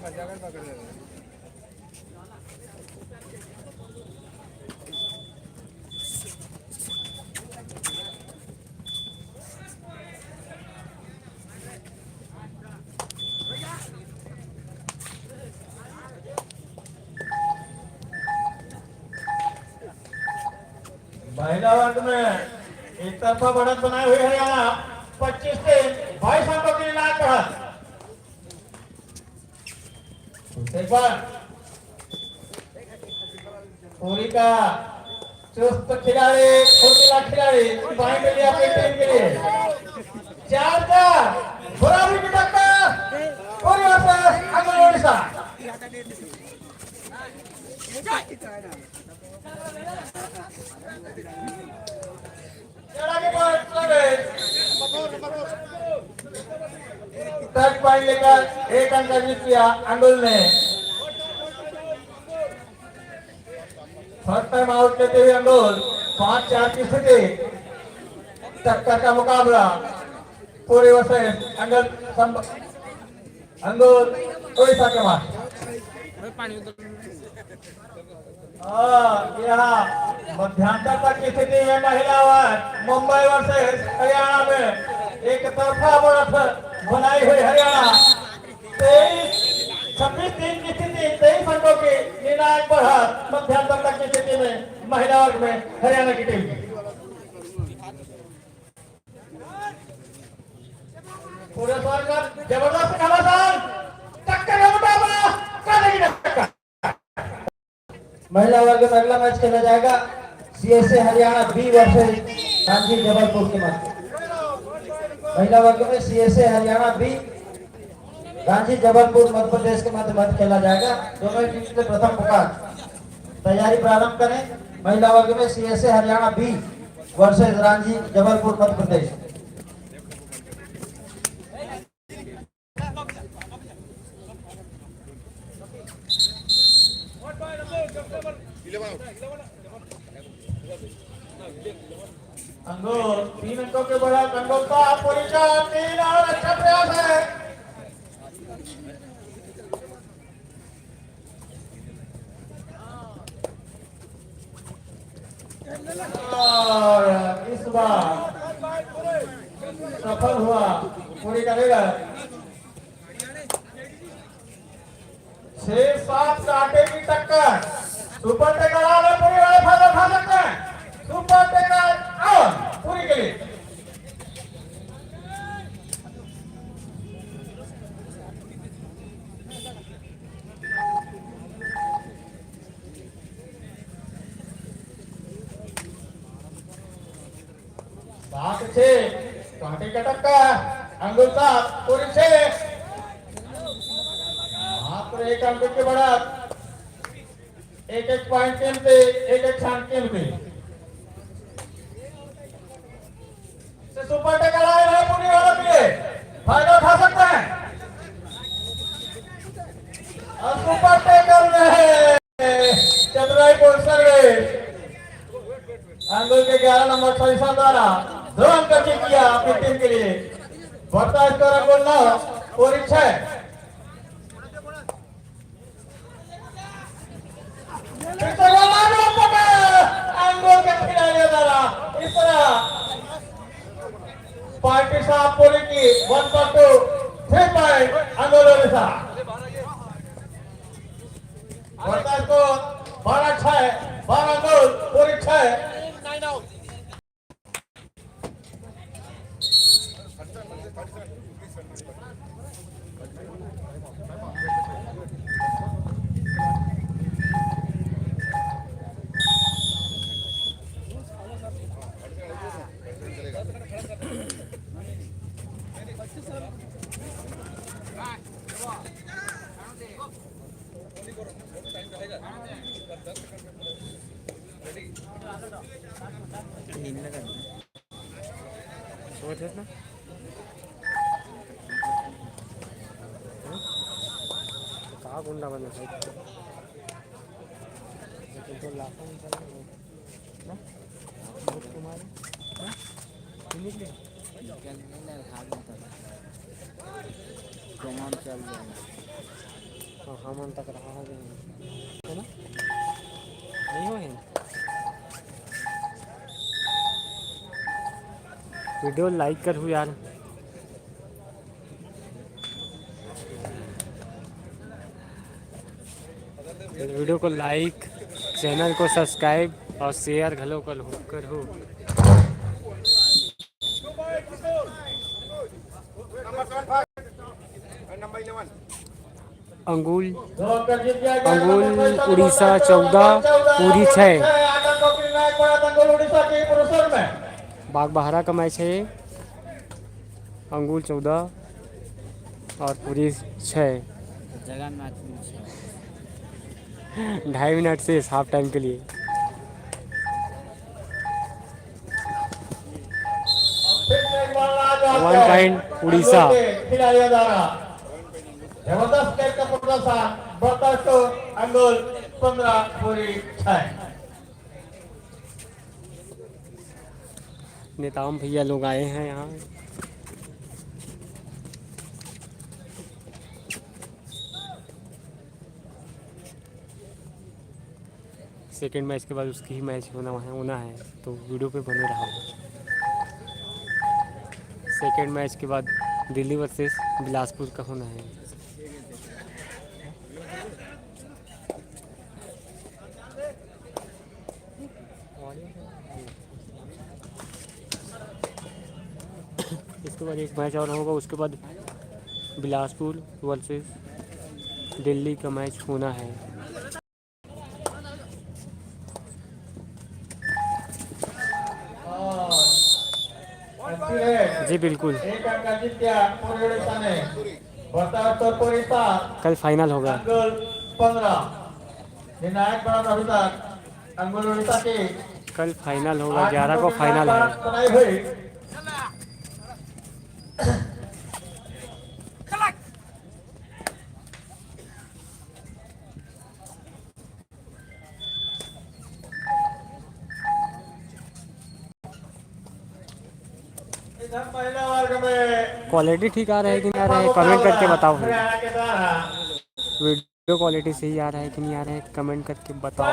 महिला वर्ग में एक तरफा बढ़त बनाए हुए हरियाणा 25 से 22 अंकों के लिए बढ़त। एक बार पूरी का चुस्त खिलाड़ी फुर्तीला खिलाड़ी पॉइंट के लिए अपनी टीम के लिए 4-4 बराबरी की टक्कर पूरी ओर से अगले ओडिशा। थर्ड पॉइंट लेकर एक अंक जीत किया अंगुल ने। फर्स्ट टाइम आउट लेते हुए अंगुल 5-4 की स्थिति। टक्कर का मुकाबला पूरे वर्सेस अंगुल ओडिशा के मार। यहाँ मध्यांतर तक की स्थिति में महिला वर्ग मुंबई वर्सेस हरियाणा में एक तरफा बढ़त बनाई हुई हरियाणा 26-3 की स्थिति 23 अंकों की निर्णायक बढ़त मध्यांतर तक की स्थिति में महिला वर्ग में हरियाणा की टीम की। पूरे स्वर्ग जबरदस्त घमासान टक्कर का मुकाबला करेगी टक्कर। महिला वर्ग में अगला मैच खेला जाएगा CSA Haryana B versus Ranchi Jabalpur के मध्य। महिला वर्ग में सीएसए हरियाणा बी रांची जबलपुर मध्य प्रदेश के मध्य खेला जाएगा। दोनों टीम से प्रथम पुकार तैयारी प्रारंभ करें। महिला वर्ग में CSA Haryana B versus Ranchi Jabalpur Madhya Pradesh. अंगूर 3 अंकों के बड़ा अंगूर का पूरी का 3 और अच्छा प्रयास है। और इस बार सफल हुआ पूरी करेगा 6-7 कांटे की टक्कर। सुपर टेकर आ रहे पूरी वाले फायदा उठा सकते हैं। सुपर टेकर आओ पूरी के लिए सात 6 कांटे का टक्कर अंगुल 7 पूरी 6 मात्र 1 अंक के बढ़त। एक पॉइंट खेलते एक क्षण खेलते सुपर टेकर आए रहे पूरी वालों के लिए फायदा उठा सकते हैं। और सुपर टेकर रहे चतुराई पोस्टर गए अंगुल के 11 नंबर फैसल द्वारा 2 अंक किया अपनी टीम के लिए। बढ़ता स्कोर अंगुल 9 पूरी 6। अंगुल के खिलाड़ियों द्वारा इस तरह पार्टी साहब पूरी की 1-2 3 पॉइंट अंगुल ओडिशा। बढ़ता स्कोर 12-6 12 अंगुल पूरी 6। सोच ना कहाँ गुंडा बना है तो लाखों ना कुमार निकले कमान चल जाएगा हाँ मन तक रहा है ना, नहीं हो है। वीडियो लाइक कर हूँ यार, वीडियो को लाइक, चैनल को सब्सक्राइब और शेयर घलो कर हो। अंगुल अंगुल उड़ीसा 14 पूरी 6। बागबहरा का मैच है, अंगुल 14 और पूरी 6। 2.5 मिनट से हाफ टाइम के लिए। One point Orissa. जबरदस्त खेल का प्रदर्शन, बर्दाश्त अंगुल 15 पूरी 6। नेताओं भैया लोग आए हैं यहाँ। सेकेंड मैच के बाद उसकी ही मैच होना है, तो वीडियो पे बने रहा। सेकेंड मैच के बाद दिल्ली वर्सेस बिलासपुर का होना है। इसके बाद एक मैच और होगा, उसके बाद बिलासपुर वर्सेस दिल्ली का मैच होना है। जी बिल्कुल, कल फाइनल होगा। 15 निर्णायक बड़ा अभी तक अंगुल उड़ीसा के कल फाइनल होगा, 11 को फाइनल है। क्वालिटी ठीक आ रहा है कि नहीं आ रहा है, कमेंट करके बताओ। वीडियो क्वालिटी सही आ रहा है कि नहीं आ रहा है, कमेंट करके बताओ।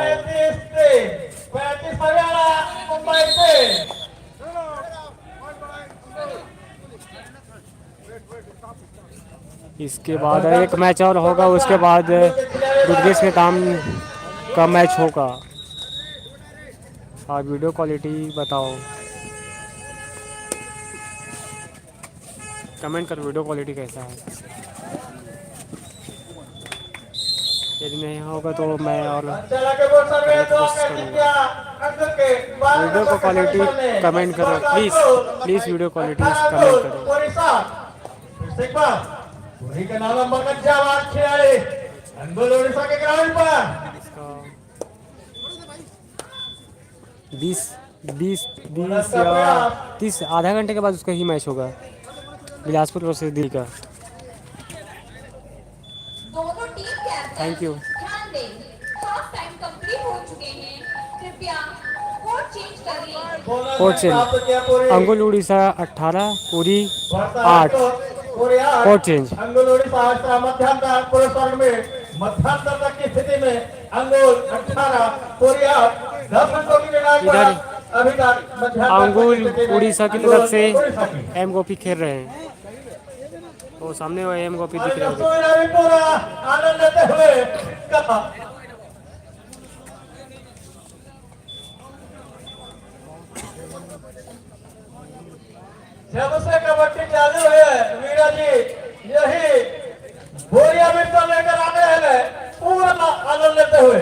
इसके बाद एक मैच और होगा, उसके बाद दुर्गेश के काम का मैच होगा। और वीडियो क्वालिटी बताओ, कमेंट कर वीडियो क्वालिटी कैसा है। यदि नहीं होगा तो मैं और कोशिश करूँगा। वीडियो को क्वालिटी कमेंट करो please, please video quality comment करो। बीस 20 या 30 आधा घंटे के बाद उसका ही मैच होगा, बिलासपुर वर्सेस दिल्ली का। दोनों टीम थैंक यू। ध्यान दें, हाफ टाइम कंप्लीट हो चुके हैं, कृपया कोड चेंज करें। कोड चेंज, अंगुल उड़ीसा 18 पूरी 8। कोड चेंज, अंगुल उड़ीसा मध्यांतर पुरस्कार में मध्यांतर तक की स्थिति में अंगुल 18 पूरी 8 10 अंकों की निर्णायक इधर अभी तक मध्यांतर अंगुल उड़ीसा की तरफ से अंगुल एम गोपी खेल रहे हैं। वो सामने वो एम गोपी दिख रहे होंगे। आनंद लेते हुए जब से कबड्डी चालू है वीरा जी, यही बोरिया मिर्चा लेकर आते हैं पूरा आनंद लेते हुए।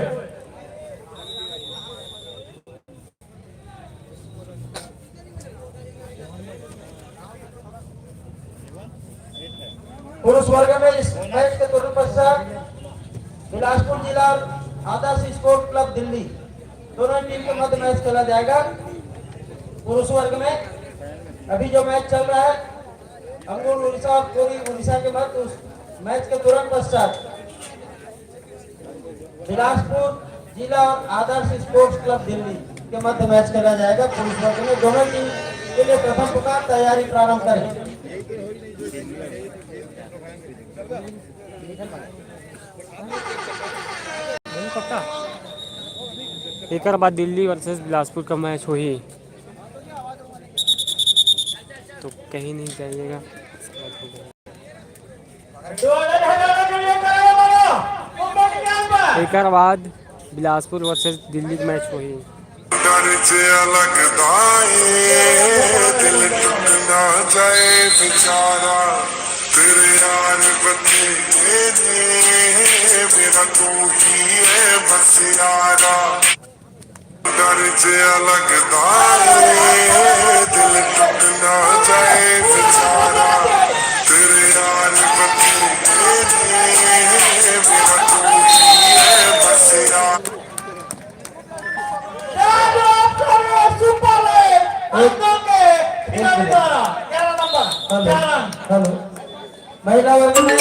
पुरुष वर्ग में इस मैच के तुरंत पश्चात बिलासपुर जिला आदर्श स्पोर्ट क्लब दिल्ली दोनों टीम के मध्य मैच खेला जाएगा। पुरुष वर्ग में अभी जो मैच चल रहा है अंगुल उड़ीसा और पूरी उड़ीसा के मध्य, उस मैच के तुरंत पश्चात बिलासपुर जिला और आदर्श स्पोर्ट्स क्लब दिल्ली के मध्य मैच खेला जाएगा। पुरुष वर्ग में दोनों टीम के लिए प्रथम पुकार तैयारी प्रारंभ करें। एक बाद दिल्ली वर्सेस बिलासपुर का मैच हो ही, तो कहीं नहीं जाइएगा। एक बाद बिलासपुर वर्सेस दिल्ली का मैच हो ही। डर से अलग दाए दिल टूट ना जाए बेचारा तेरे यार बदले ने मेरा तू ही है बस यारा डर से अलग दाए दिल टूट ना जाए बेचारा तेरे यार बदले ने मेरा तू ही है बस यारा हेलो, महिला वर्ग में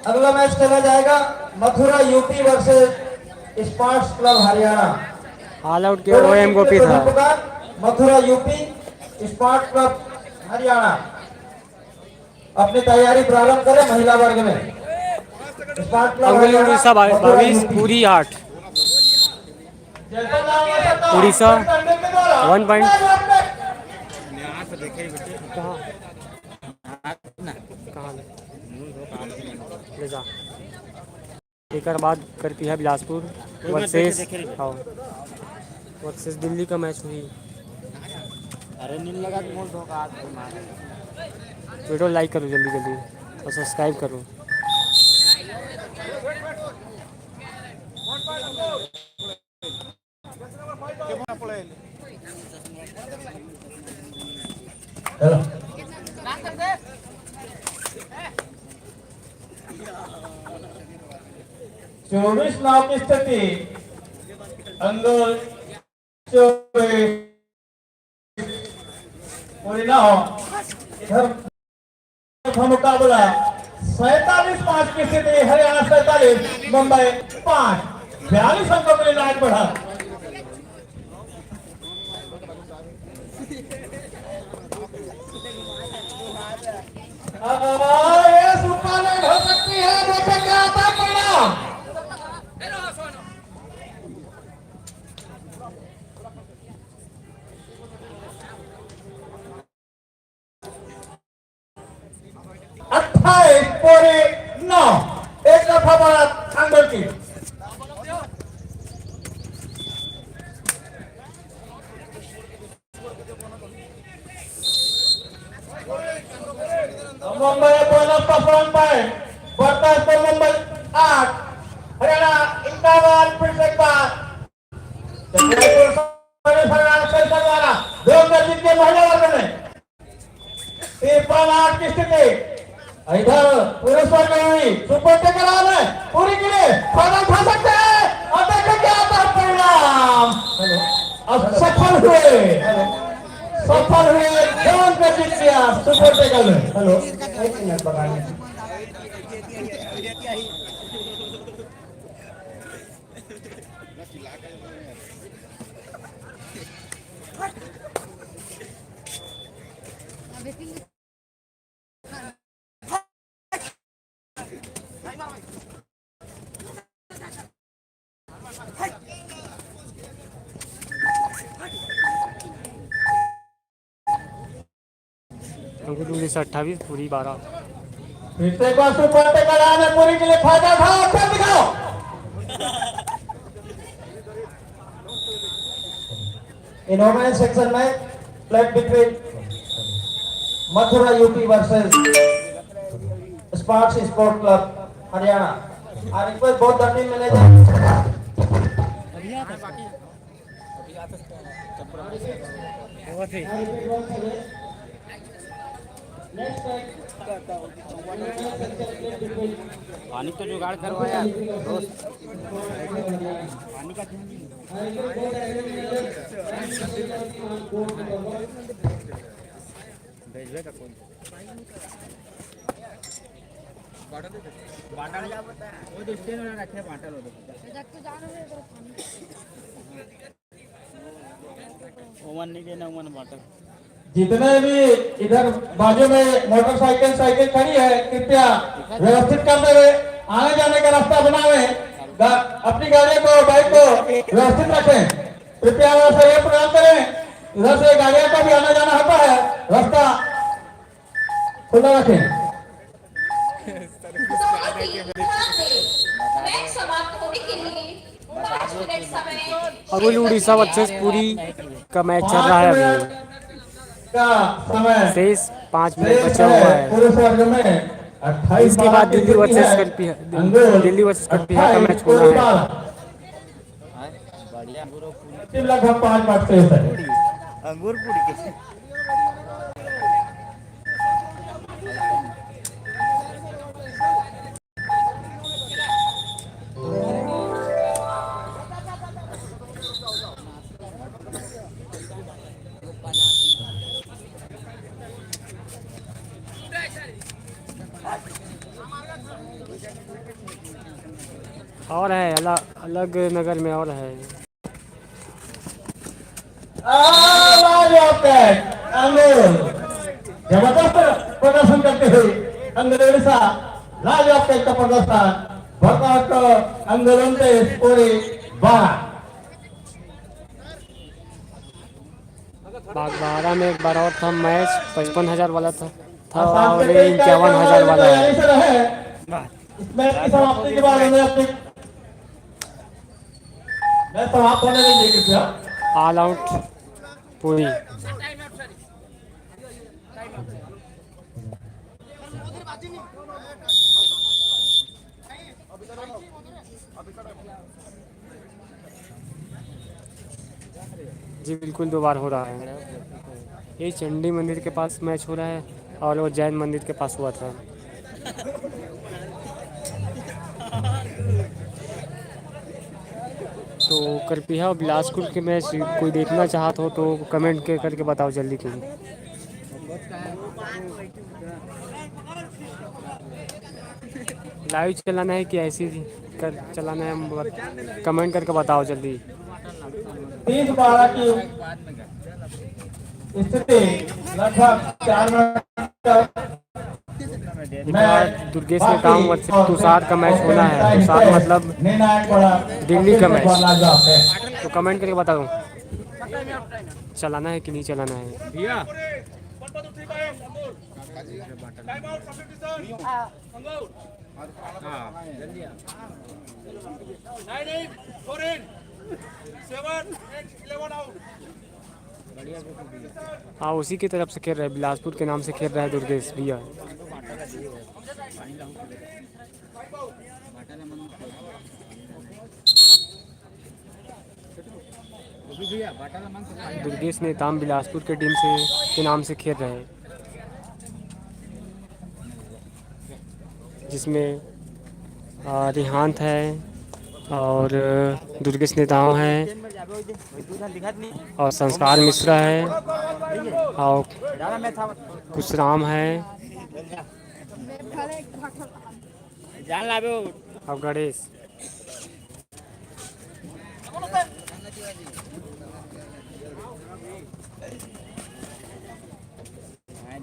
अगला मैच खेला जाएगा Mathura UP versus sports club Haryana. All out के OM गोपी था। Mathura UP sports club Haryana अपनी तैयारी प्रारंभ करें। महिला वर्ग में स्पोर्ट्स क्लब उड़ीसा 22 पूरी 8। उड़ीसा 1 पॉइंट। एक बाद करती है बिलासपुर वर्सेस दिल्ली का मैच हुई। अरे नील लगा वीडियो लाइक करो जल्दी जल्दी और सब्सक्राइब करो। चौबीस नाव की स्थिति अंदर 24 इधर मुकाबला 47-5 की स्थिति। हरियाणा 47 मुंबई 5। 42 अंकों के लिए आगे बढ़ा। ये सुपर लेग हो सकती है। देखें क्या आता है परिणाम। पूरे 9 एक दफा बढ़त अंदर की मुंबई बोनस का फ्रंट पॉइंट बढ़ता है तो मुंबई 8 हरियाणा 51 फिर से एक बार हरियाणा दो मैच जीत के महिला वर्ग में 53-8 की स्थिति। इधर पुरुष वर्ग में हुई सुपर टेकर ऑन है पूरी के लिए फायदा उठा सकते हैं और देखें क्या आता है परिणाम। अब सफल हुए जॉन का जीत गया सुपर टेकर में। हेलो, एक मिनट बताइए। अंकुर 28 पूरी 12। फिर से एक बार सुपर टेकर ऑन है पूरी के लिए फायदा उठाओ फिर दिखाओ। इन वोमेन सेक्शन में flat between Mathura UP versus sports sport club Haryana. और रिक्वेस्ट बहुत टीम मैनेजर पानी तो जुगाड़ करवाया दोस्त पानी का भेजवे का कौन बाटल जा बता वो तो स्टेन में रखे बाटल ओवन नहीं देना ओवन बाटल। जितने भी इधर बाजू में मोटरसाइकिल साइकिल खड़ी है कृपया व्यवस्थित करते हुए आने जाने का रास्ता बनावे। अपनी गाड़ी को बाइक को व्यवस्थित रखें। कृपया वहाँ से प्रदान करें। उधर से गाड़ियों का भी आना जाना होता है, रास्ता खुला रखें। मैच समाप्त होने के लिए 5 मिनट समय अंगुल उड़ीसा वर्सेस पुरी का मैच चल रहा है अभी। का समय शेष 5 मिनट बचा हुआ है। पुरुष वर्ग में 28 इसके बाद दिल्ली वर्सेस कलपिया का मैच होना है। लगभग 5 मैच शेष है। अंगूर पूरी के और है अलग अलग नगर में और है। जबरदस्त प्रदर्शन करते हुए अंग्रेसा लाजवाब का प्रदर्शन भरत आंदोलन से पूरी बात बागबाड़ा में एक बार और था मैच 55,000 वाला था और 51,000 वाला है। मैच की समाप्ति के बाद उन्हें अपनी मैच समाप्त होने नहीं देगी क्या? ऑल आउट पूरी। जी बिल्कुल 2 बार हो रहा है। ये चंडी मंदिर के पास मैच हो रहा है और वो जैन मंदिर के पास हुआ था। तो कृपया बिलासपुर के मैच कोई देखना चाहता हो तो कमेंट करके बताओ जल्दी क्यों। लाइव चलाना है कि ऐसे ही चलाना है, कमेंट करके बताओ जल्दी। 30-12 की स्थिति लगभग 4 मिनट दुर्गेश ने काम वर्सेस तुषार का मैच होना है। तुषार मतलब दिल्ली का मैच। तो कमेंट करके बताओ चलाना है कि नहीं चलाना है भैया। हाँ उसी की तरफ से खेल रहा है, बिलासपुर के नाम से खेल रहा है दुर्गेश भैया। दुर्गेश नेताम बिलासपुर के टीम से के नाम से खेल रहे हैं, जिसमें रिहांत है और दुर्गेश नेताम है और संस्कार मिश्रा है और कुछ राम है और गणेश।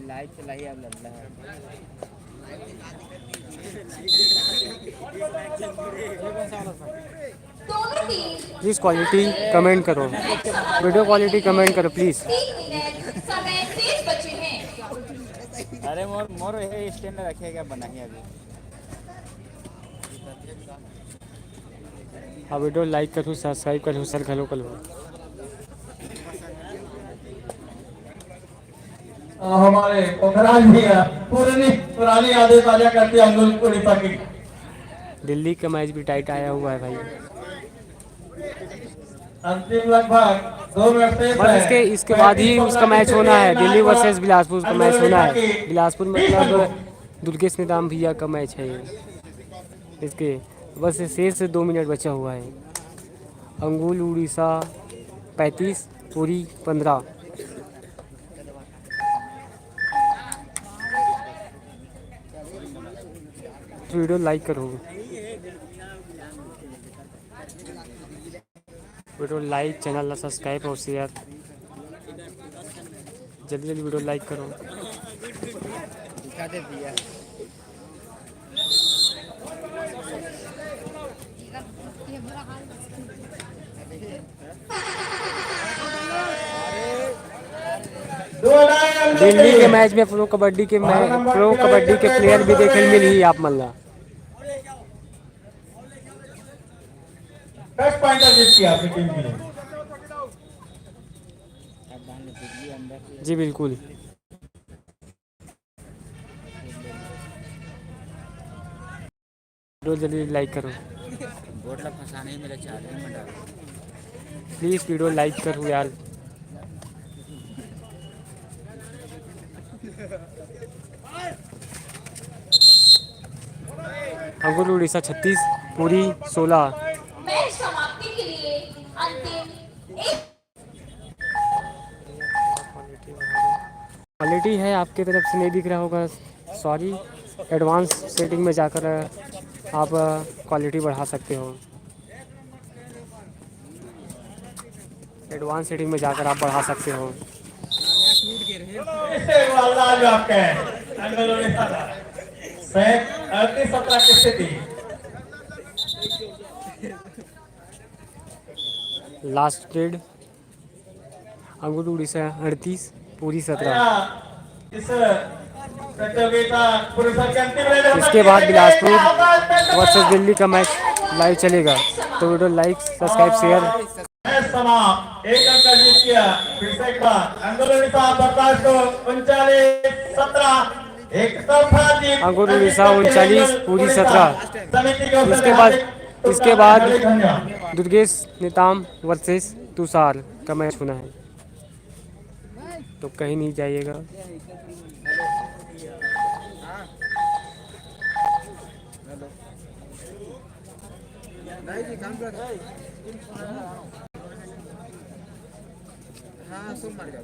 लाइट चलाई अब लल्ला है। प्लीज़ क्वालिटी कमेंट करो, वीडियो क्वालिटी कमेंट करो प्लीज़। अरे मोर मोर स्टैंड रखेगा बना ही अभी। हाँ वीडियो लाइक करो, सब्सक्राइब करो, शेयर करो करो। हमारे पोखराज भी है, पुरानी यादें ताजा करती है अंगुल उड़ीसा की। दिल्ली का मैच भी टाइट आया हुआ है भाई। अंतिम लगभग 2 मिनट शेष बस है। इसके बाद ही उसका मैच होना है, दिल्ली वर्सेस बिलासपुर का मैच होना है। बिलासपुर मतलब दुर्गेश नेताम भैया का मैच है ये। इसके बस शेष 2 मिनट बचा हुआ है। अंगुल उड़ीसा 35 पुरी 15। वीडियो लाइक करो, वीडियो लाइक, चैनल सब्सक्राइब और शेयर। जल्दी जल्दी वीडियो लाइक करो। दिखा दे भैया। दिल्ली के मैच में प्रो कबड्डी के प्लेयर भी देखे मिल ही आप मल्ला। फर्स्ट पॉइंटर जीत किया अपनी टीम के लिए। जी बिल्कुल। वीडियो जल्दी लाइक करो बोर्ड ला फंसाने ही मेरा चार्जर में डाल। प्लीज़, वीडियो लाइक करो यार। अंकुर उड़ीसा 36 पूरी 16। मैच समाप्ति के लिए अंतिम एक क्वालिटी है आपके तरफ से नहीं दिख रहा होगा, सॉरी। एडवांस सेटिंग में जाकर आप क्वालिटी बढ़ा सकते हो। एडवांस सेटिंग में जाकर आप बढ़ा सकते हो। इससे वाला जो आपका है अंगलों ने सारा 38-17 की स्थिति। लास्ट ट्रेड अंकुर उड़ीसा 38 पूरी 17। इस प्रतियोगिता पुरुषों के अंतिम रेड होता इसके है। बाद बिलासपुर वर्सेस दिल्ली का मैच लाइव चलेगा, तो video like subscribe share. Match समाप्त, एक अंक जीत किया। फिर से एक बार अंकुर उड़ीसा बर्दाश्त को 39-17 एक तरफा जीत। अंकुर उड़ीसा 39 पूरी 17। समिति की ओर से इसके बाद हार्दिक धन्यवाद। दुर्गेश नेताम वर्सेस तुषार का मैच होना है, तो कहीं नहीं जाइएगा। नहीं जी काम कर। हाँ सोमवार का